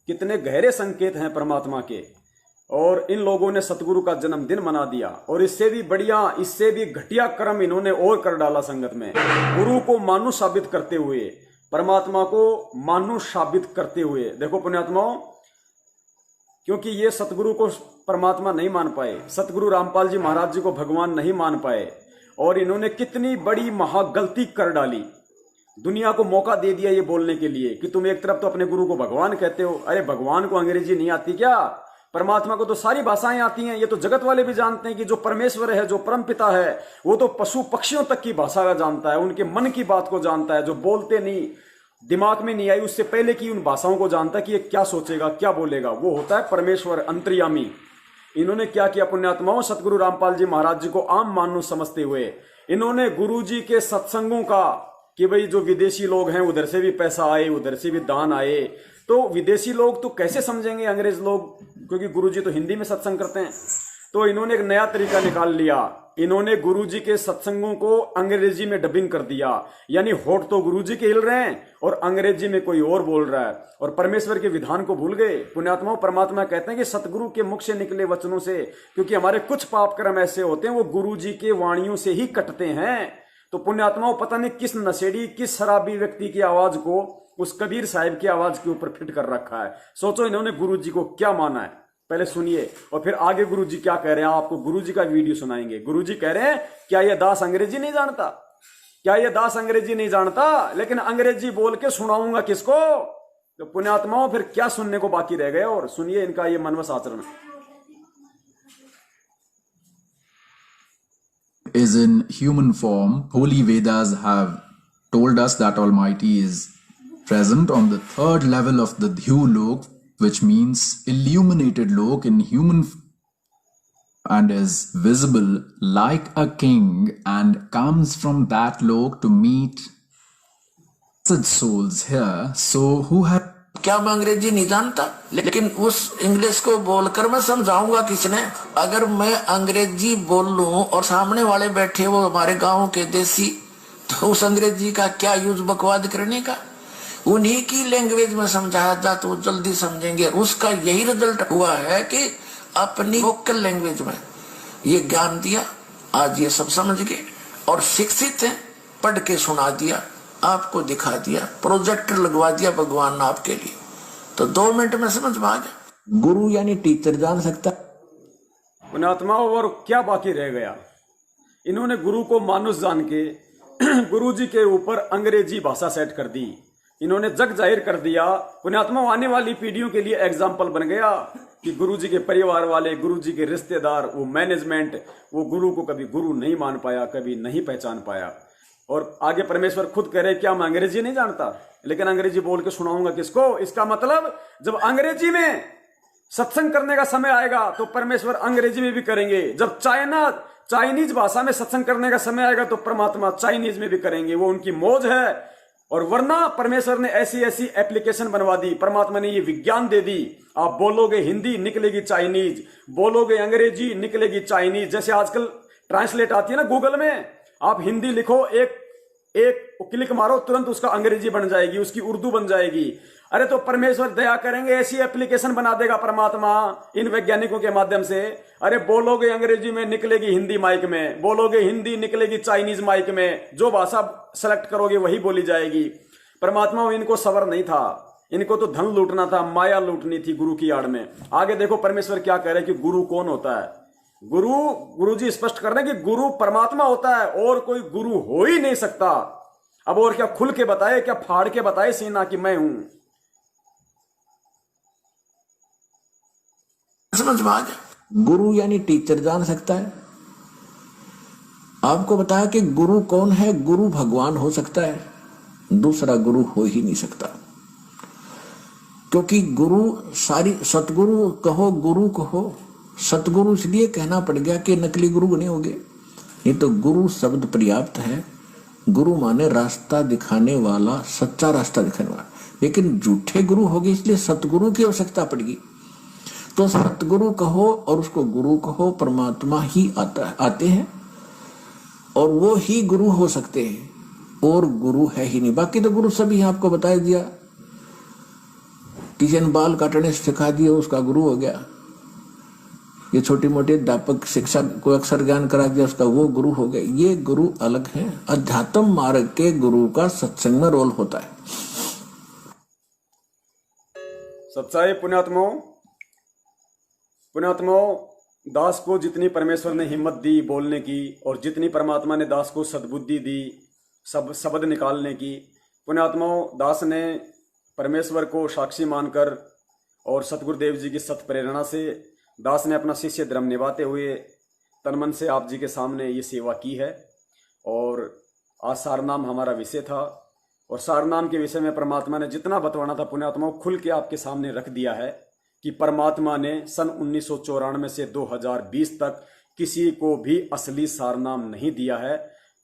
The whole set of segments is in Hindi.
कितने गहरे संकेत हैं परमात्मा के। और इन लोगों ने सतगुरु का जन्मदिन मना दिया, और इससे भी बढ़िया, इससे भी घटिया कर्म इन्होंने और कर डाला संगत में। गुरु को मानुष साबित करते हुए, परमात्मा को मानुष साबित करते हुए। देखो पुण्यात्माओं, क्योंकि ये सतगुरु को परमात्मा नहीं मान पाए, सतगुरु रामपाल जी महाराज जी को भगवान नहीं मान पाए, और इन्होंने कितनी बड़ी महागलती कर डाली। दुनिया को मौका दे दिया ये बोलने के लिए कि तुम एक तरफ तो अपने गुरु को भगवान कहते हो। अरे भगवान को अंग्रेजी नहीं आती क्या? परमात्मा को तो सारी भाषाएं आती हैं। ये तो जगत वाले भी जानते हैं कि जो परमेश्वर है, जो परम पिता है, वो तो पशु पक्षियों तक की भाषा का जानता है, उनके मन की बात को जानता है। जो बोलते नहीं, दिमाग में नहीं आई उससे पहले की उन भाषाओं को जानता है कि ये क्या सोचेगा, क्या बोलेगा। वो होता है परमेश्वर, अंतर्यामी। इन्होंने क्या किया पुण्यात्माओं, सतगुरु रामपाल जी महाराज जी को आम मानुष समझते हुए इन्होंने गुरु जी के सत्संगों का, कि भाई जो विदेशी लोग हैं उधर से भी पैसा आए, उधर से भी दान आए, तो विदेशी लोग तो कैसे समझेंगे अंग्रेज लोग, क्योंकि गुरुजी तो हिंदी में सत्संग करते हैं। तो इन्होंने एक नया तरीका निकाल लिया। इन्होंने गुरुजी के सत्संगों को अंग्रेजी में डबिंग कर दिया, यानी होठ तो गुरुजी के हिल रहे हैं और अंग्रेजी में कोई और बोल रहा है, और परमेश्वर के विधान को भूल गए। पुण्यात्माओं, परमात्मा कहते हैं कि सतगुरु के मुख से निकले वचनों से, क्योंकि हमारे कुछ पाप कर्म ऐसे होते हैं वो गुरुजी के वाणियों से ही कटते हैं। तो पुण्यात्माओं, पता नहीं किस नशेड़ी, किस शराबी व्यक्ति की आवाज को उस कबीर साहिब की आवाज के ऊपर फिट कर रखा है। सोचो इन्होंने गुरुजी को क्या माना है, पहले सुनिए और फिर आगे गुरुजी क्या कह रहे हैं। आपको गुरुजी का वीडियो सुनाएंगे। गुरुजी कह रहे हैं, क्या ये दास अंग्रेजी नहीं जानता? क्या ये दास अंग्रेजी नहीं जानता? लेकिन अंग्रेजी बोल के सुनाऊंगा किसको? तो पुण्यात्माओं, फिर क्या सुनने को बाकी रह गया? और सुनिए इनका ये मनवस आचरण। Is in human form. Holy Vedas have told us that Almighty is present on the third level of the Dhyu Lok, which means illuminated Lok in human and is visible like a king and comes from that Lok to meet such souls here. So who have क्या मैं अंग्रेजी नहीं जानता? लेकिन उस इंग्लिश को बोलकर मैं समझाऊंगा किसने? अगर मैं अंग्रेजी बोल लूं और सामने वाले बैठे वो हमारे गांव के देसी, तो उस अंग्रेजी का क्या यूज बकवाद करने का? उन्हीं की लैंग्वेज में समझाया जा तो जल्दी समझेंगे। उसका यही रिजल्ट हुआ है कि अपनी वोकल लैंग्वेज में ये ज्ञान दिया, आज ये सब समझ गए और शिक्षित हैं, पढ़ के सुना दिया, आपको दिखा दिया, प्रोजेक्टर लगवा दिया भगवान ने आपके लिए, तो 2 मिनट में समझ में आ गया। गुरु यानी टीचर जान सकता। पुण्यात्माओं, और क्या बाकी रह गया? इन्होंने गुरु को मानुष जान के गुरु जी के ऊपर अंग्रेजी भाषा सेट कर दी। इन्होंने जग जाहिर कर दिया। पुण्यात्माओं, आने वाली पीढ़ियों के लिए एग्जाम्पल बन गया कि गुरु जी के परिवार वाले, गुरु जी के रिश्तेदार, वो मैनेजमेंट, वो गुरु को कभी गुरु नहीं मान पाया, कभी नहीं पहचान पाया। और आगे परमेश्वर खुद कह रहे, क्या मैं अंग्रेजी नहीं जानता? लेकिन अंग्रेजी बोल के सुनाऊंगा किसको? इसका मतलब जब अंग्रेजी में सत्संग करने का समय आएगा तो परमेश्वर अंग्रेजी में भी करेंगे। जब चाइनीज भाषा में सत्संग करने का समय आएगा तो परमात्मा चाइनीज में भी करेंगे। वो उनकी मौज है। और वरना परमेश्वर ने ऐसी ऐसी एप्लीकेशन बनवा दी, परमात्मा ने ये विज्ञान दे दी, आप बोलोगे हिंदी निकलेगी चाइनीज, बोलोगे अंग्रेजी निकलेगी चाइनीज। जैसे आजकल ट्रांसलेट आती है ना गूगल में, आप हिंदी लिखो, एक क्लिक मारो, तुरंत उसका अंग्रेजी बन जाएगी, उसकी उर्दू बन जाएगी। अरे तो परमेश्वर दया करेंगे, ऐसी एप्लीकेशन बना देगा परमात्मा इन वैज्ञानिकों के माध्यम से। अरे बोलोगे अंग्रेजी में निकलेगी हिंदी माइक में, बोलोगे हिंदी निकलेगी चाइनीज माइक में, जो भाषा सेलेक्ट करोगे वही बोली जाएगी। परमात्मा इनको सबर नहीं था, इनको तो धन लूटना था, माया लूटनी थी गुरु की आड़ में। आगे देखो परमेश्वर क्या कह रहे कि गुरु कौन होता है। गुरु जी स्पष्ट कर रहे हैं कि गुरु परमात्मा होता है और कोई गुरु हो ही नहीं सकता। अब और क्या खुल के बताए, क्या फाड़ के बताए सीना कि मैं हूं? समझ में आ गया। गुरु यानी टीचर जान सकता है। आपको बताया कि गुरु कौन है। गुरु भगवान हो सकता है, दूसरा गुरु हो ही नहीं सकता। क्योंकि गुरु सारी, सतगुरु कहो, गुरु कहो, सतगुरु इसलिए कहना पड़ गया कि नकली गुरु नहीं होंगे। नहीं तो गुरु शब्द पर्याप्त है। गुरु माने रास्ता दिखाने वाला, सच्चा रास्ता दिखाने वाला। लेकिन झूठे गुरु हो गए, इसलिए सतगुरु की आवश्यकता पड़ेगी। तो सतगुरु कहो और उसको गुरु कहो, परमात्मा ही आते हैं और वो ही गुरु हो सकते हैं, और गुरु है ही नहीं। बाकी तो गुरु सभी आपको बता दिया। किसी ने बाल काटने सिखा दिया, उसका गुरु हो गया। ये छोटी मोटी अध्यापक शिक्षा को अक्षर ज्ञान करा दिया, उसका वो गुरु हो गया। ये गुरु अलग है। अध्यात्म मार्ग के गुरु का सत्संग में रोल होता है। सच्चाई पुण्यात्माओं, दास को जितनी परमेश्वर ने हिम्मत दी बोलने की, और जितनी परमात्मा ने दास को सद्बुद्धि दी सब शब्द निकालने की, पुण्यात्माओं दास ने परमेश्वर को साक्षी मानकर और सतगुरुदेव जी की सत प्रेरणा से दास ने अपना शिष्य धर्म निभाते हुए तन मन से आप जी के सामने ये सेवा की है। और आज सारनाम हमारा विषय था, और सारनाम के विषय में परमात्मा ने जितना बतवाना था पुण्यात्माओं खुल के आपके सामने रख दिया है कि परमात्मा ने सन 1994 से 2020 तक किसी को भी असली सारनाम नहीं दिया है,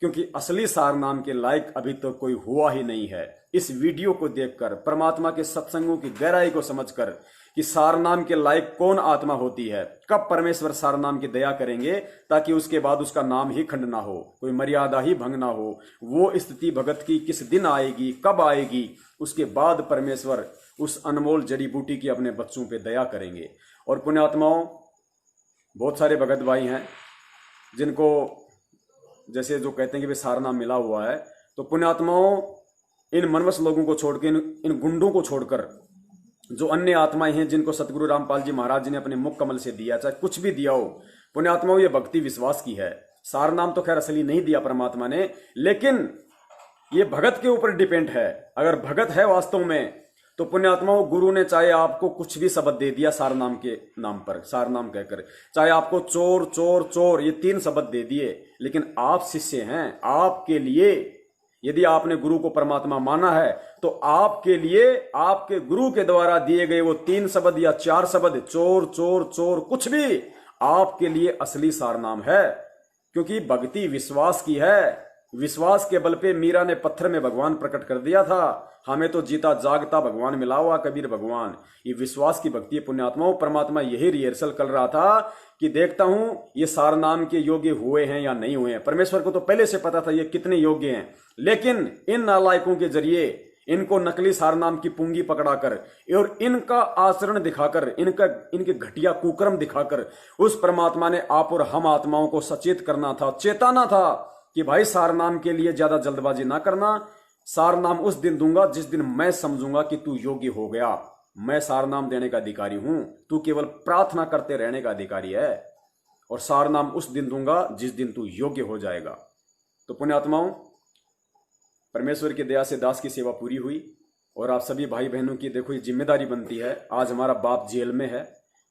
क्योंकि असली सारनाम के लायक अभी तो कोई हुआ ही नहीं है। इस वीडियो को देखकर परमात्मा के सत्संगों की गहराई को समझकर कि सारनाम के लायक कौन आत्मा होती है, कब परमेश्वर सारनाम की दया करेंगे ताकि उसके बाद उसका नाम ही खंड ना हो, कोई मर्यादा ही भंग ना हो, वो स्थिति भगत की किस दिन आएगी, कब आएगी, उसके बाद परमेश्वर उस अनमोल जड़ी बूटी की अपने बच्चों पे दया करेंगे। और पुण्यात्माओं बहुत सारे भगत भाई हैं जिनको जैसे जो कहते हैं कि वे सारनाम मिला हुआ है, तो पुण्यात्माओं इन मनवस लोगों को छोड़ के, इन गुंडों को छोड़कर जो अन्य आत्माएं हैं जिनको सतगुरु रामपाल जी महाराज जी ने अपने मुख कमल से दिया, चाहे कुछ भी दिया हो, पुण्यात्माओं ये भक्ति विश्वास की है। सारनाम तो खैर असली नहीं दिया परमात्मा ने, लेकिन ये भगत के ऊपर डिपेंड है। अगर भगत है वास्तव में तो पुण्यात्माओं गुरु ने चाहे आपको कुछ भी शब्द दे दिया सारनाम के नाम पर, सारनाम कहकर, चाहे आपको चोर चोर चोर ये 3 शब्द दे दिए, लेकिन आप शिष्य हैं। आपके लिए यदि आपने गुरु को परमात्मा माना है तो आपके लिए आपके गुरु के द्वारा दिए गए वो 3 शब्द या 4 शब्द, चोर चोर चोर, कुछ भी आपके लिए असली सारनाम है। क्योंकि भक्ति विश्वास की है। विश्वास के बल पे मीरा ने पत्थर में भगवान प्रकट कर दिया था। हमें तो जीता जागता भगवान मिला हुआ कबीर भगवान। ये विश्वास की भक्ति पुण्यात्माओं, परमात्मा यही रिहर्सल कर रहा था कि देखता हूं ये सारनाम के योग्य हुए हैं या नहीं हुए हैं। परमेश्वर को तो पहले से पता था ये कितने योग्य हैं, लेकिन इन नालायकों के जरिए इनको नकली सारनाम की पुंगी पकड़ाकर और इनका आचरण दिखाकर, इनके घटिया कुकर्म दिखाकर उस परमात्मा ने आप और हम आत्माओं को सचेत करना था, चेताना था कि भाई सारनाम के लिए ज्यादा जल्दबाजी ना करना। सारनाम उस दिन दूंगा जिस दिन मैं समझूंगा कि तू योग्य हो गया। मैं सारनाम देने का अधिकारी हूं, तू केवल प्रार्थना करते रहने का अधिकारी है। और सारनाम उस दिन दूंगा जिस दिन तू योग्य हो जाएगा। तो पुण्यात्माओं, परमेश्वर की दया से दास की सेवा पूरी हुई। और आप सभी भाई बहनों की देखो ये जिम्मेदारी बनती है। आज हमारा बाप जेल में है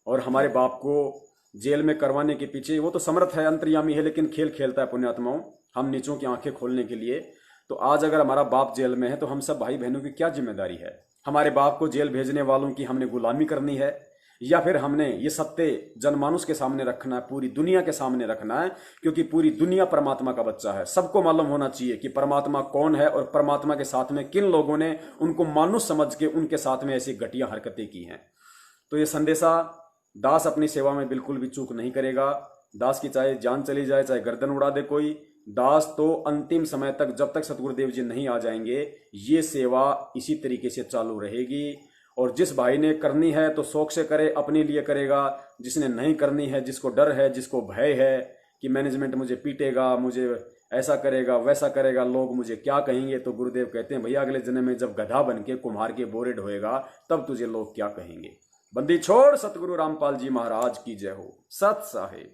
और हमारे बाप को जेल में करवाने के पीछे वो तो समर्थ है, अंतर्यामी है, लेकिन खेल खेलता है पुण्यात्माओं हम नीचों की आंखें खोलने के लिए। तो आज अगर हमारा बाप जेल में है तो हम सब भाई बहनों की क्या जिम्मेदारी है? हमारे बाप को जेल भेजने वालों की हमने गुलामी करनी है, या फिर हमने ये सत्य जनमानुष के सामने रखना है, पूरी दुनिया के सामने रखना है? क्योंकि पूरी दुनिया परमात्मा का बच्चा है। सबको मालूम होना चाहिए कि परमात्मा कौन है और परमात्मा के साथ में किन लोगों ने उनको मानुष समझ के उनके साथ में ऐसी घटिया हरकतें की हैं। तो ये संदेशा दास अपनी सेवा में बिल्कुल भी चूक नहीं करेगा। दास की चाहे जान चली जाए, चाहे गर्दन उड़ा दे कोई, दास तो अंतिम समय तक, जब तक सतगुरुदेव जी नहीं आ जाएंगे, ये सेवा इसी तरीके से चालू रहेगी। और जिस भाई ने करनी है तो शौक से करे, अपने लिए करेगा। जिसने नहीं करनी है, जिसको डर है, जिसको भय है कि मैनेजमेंट मुझे पीटेगा, मुझे ऐसा करेगा, वैसा करेगा, लोग मुझे क्या कहेंगे, तो गुरुदेव कहते हैं भैया अगले जन्म में जब गधा बन के कुम्हार के बोरे ढोएगा तब तुझे लोग क्या कहेंगे। बंदी छोड़। सतगुरु रामपाल जी महाराज की जय हो। सत साहेब।